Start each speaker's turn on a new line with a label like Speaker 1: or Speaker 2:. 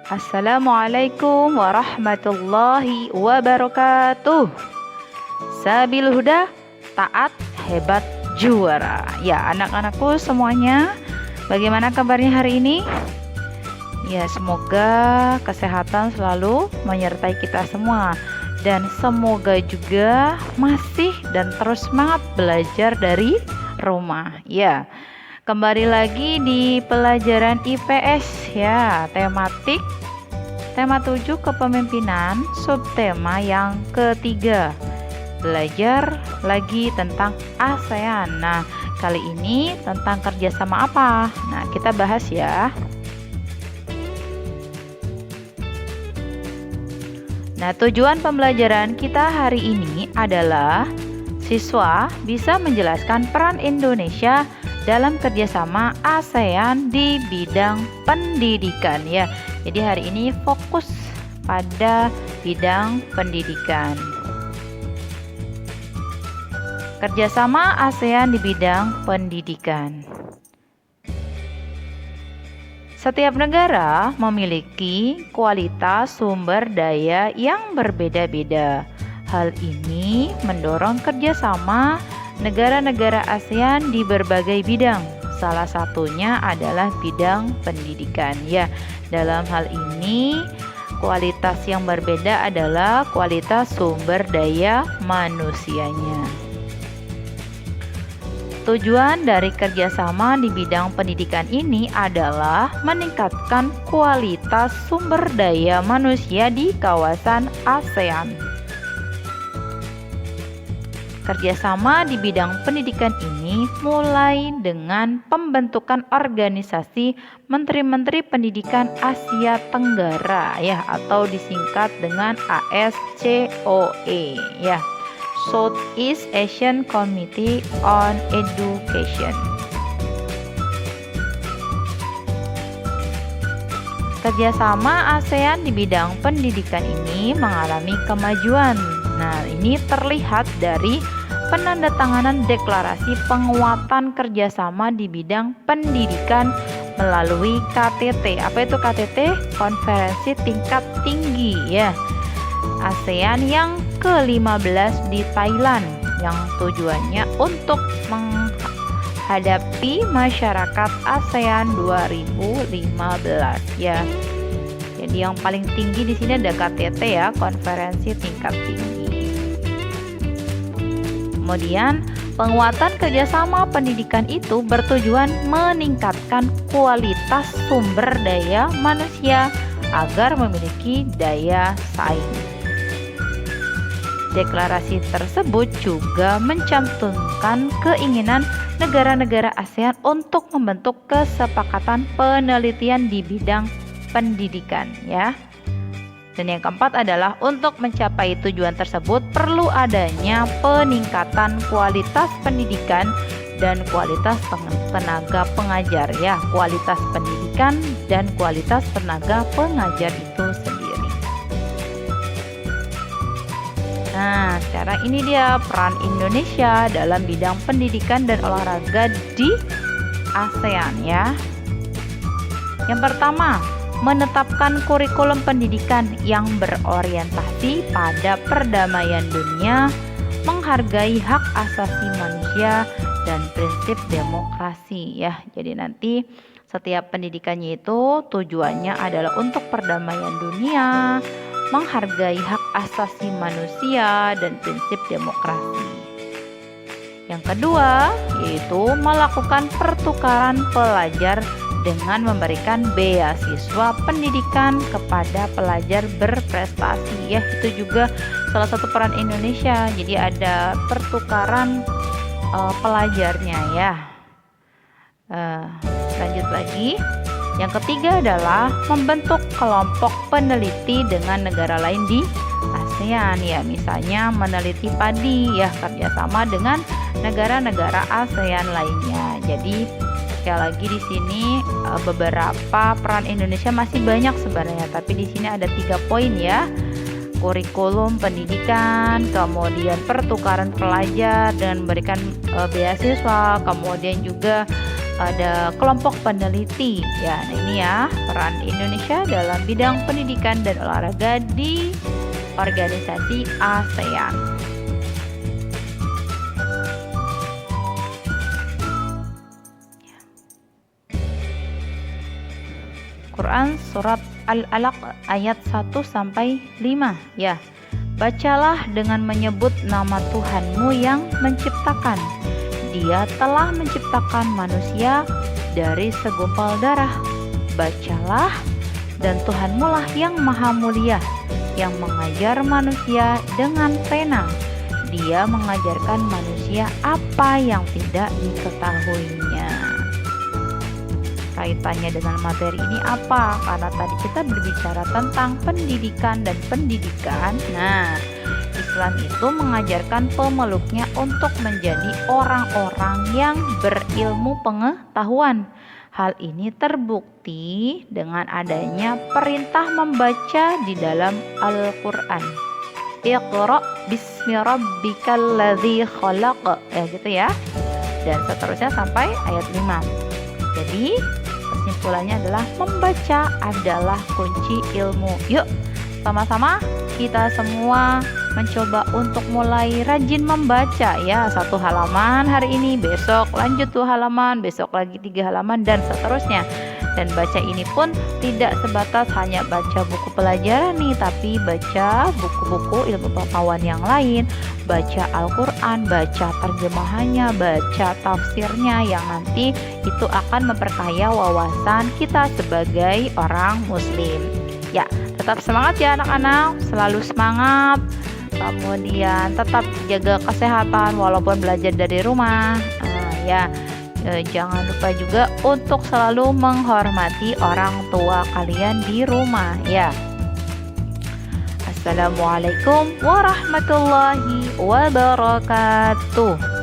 Speaker 1: Assalamualaikum warahmatullahi wabarakatuh. Sabil huda, taat, hebat, juara. Ya, anak-anakku semuanya, bagaimana kabarnya hari ini? Ya, semoga kesehatan selalu menyertai kita semua. Dan semoga juga masih dan terus semangat belajar dari rumah. Ya, kembali lagi di pelajaran IPS ya, tematik tema 7 kepemimpinan, subtema yang ketiga. Belajar lagi tentang ASEAN. Nah, kali ini tentang kerjasama apa? Nah, kita bahas ya. Nah, tujuan pembelajaran kita hari ini adalah siswa bisa menjelaskan peran Indonesia dalam kerjasama ASEAN di bidang pendidikan ya. Jadi hari ini fokus pada bidang pendidikan. Kerjasama ASEAN di bidang pendidikan. Setiap negara memiliki kualitas sumber daya yang berbeda-beda. Hal ini mendorong kerjasama negara-negara ASEAN di berbagai bidang. Salah satunya adalah bidang pendidikan ya. Dalam hal ini, kualitas yang berbeda adalah kualitas sumber daya manusianya. Tujuan dari kerjasama di bidang pendidikan ini adalah meningkatkan kualitas sumber daya manusia di kawasan ASEAN. Kerjasama di bidang pendidikan ini mulai dengan pembentukan organisasi Menteri-Menteri Pendidikan Asia Tenggara ya, atau disingkat dengan ASCOE ya, Southeast Asian Committee on Education. Kerjasama ASEAN di bidang pendidikan ini mengalami kemajuan. Nah, ini terlihat dari penandatanganan deklarasi penguatan kerjasama di bidang pendidikan melalui KTT. Apa itu KTT? Konferensi tingkat tinggi ya ASEAN yang ke-15 di Thailand, yang tujuannya untuk menghadapi masyarakat ASEAN 2015 ya. Jadi yang paling tinggi di sini ada KTT ya, konferensi tingkat tinggi. Kemudian penguatan kerjasama pendidikan itu bertujuan meningkatkan kualitas sumber daya manusia agar memiliki daya saing. Deklarasi tersebut juga mencantumkan keinginan negara-negara ASEAN untuk membentuk kesepakatan penelitian di bidang pendidikan ya. Dan yang keempat adalah untuk mencapai tujuan tersebut perlu adanya peningkatan kualitas pendidikan dan kualitas tenaga pengajar ya, kualitas pendidikan dan kualitas tenaga pengajar itu sendiri. Nah, sekarang ini dia peran Indonesia dalam bidang pendidikan dan olahraga di ASEAN ya. Yang pertama, menetapkan kurikulum pendidikan yang berorientasi pada perdamaian dunia, menghargai hak asasi manusia, dan prinsip demokrasi ya. Jadi nanti setiap pendidikannya itu tujuannya adalah untuk perdamaian dunia, menghargai hak asasi manusia, dan prinsip demokrasi. Yang kedua, yaitu melakukan pertukaran pelajar dengan memberikan beasiswa pendidikan kepada pelajar berprestasi ya. Itu juga salah satu peran Indonesia. Jadi ada pertukaran pelajarnya ya. Lanjut lagi. Yang ketiga adalah membentuk kelompok peneliti dengan negara lain di ASEAN ya. Misalnya meneliti padi ya, kerjasama dengan negara-negara ASEAN lainnya. Jadi sekali lagi di sini beberapa peran Indonesia masih banyak sebenarnya, tapi di sini ada 3 poin ya. Kurikulum pendidikan, kemudian pertukaran pelajar dan memberikan beasiswa, kemudian juga ada kelompok peneliti ya. Nah, ini ya peran Indonesia dalam bidang pendidikan dan olahraga di organisasi ASEAN. Quran surat Al-Alaq ayat 1 sampai 5 ya. Bacalah dengan menyebut nama Tuhanmu yang menciptakan. Dia telah menciptakan manusia dari segumpal darah. Bacalah, dan Tuhanmu lah yang maha mulia, yang mengajar manusia dengan pena. Dia mengajarkan manusia apa yang tidak diketahuinya. Kaitannya dengan materi ini apa? Karena tadi kita berbicara tentang pendidikan dan pendidikan. Nah, Islam itu mengajarkan pemeluknya untuk menjadi orang-orang yang berilmu pengetahuan. Hal ini terbukti dengan adanya perintah membaca di dalam Al-Quran. Iqra bismi rabbikal ladzi khalaq, ya gitu ya. Dan seterusnya sampai ayat 5. Jadi kesimpulannya adalah membaca adalah kunci ilmu. Yuk sama-sama kita semua mencoba untuk mulai rajin membaca ya. 1 halaman hari ini, besok lanjut 2 halaman, besok lagi 3 halaman dan seterusnya. Dan baca ini pun tidak sebatas hanya baca buku pelajaran nih, tapi baca buku-buku ilmu pengetahuan yang lain, baca Al-Quran, baca terjemahannya, baca tafsirnya yang nanti itu akan memperkaya wawasan kita sebagai orang muslim. Ya, tetap semangat ya anak-anak, selalu semangat. Kemudian tetap jaga kesehatan walaupun belajar dari rumah. Ya. Jangan lupa juga untuk selalu menghormati orang tua kalian di rumah ya. Assalamualaikum warahmatullahi wabarakatuh.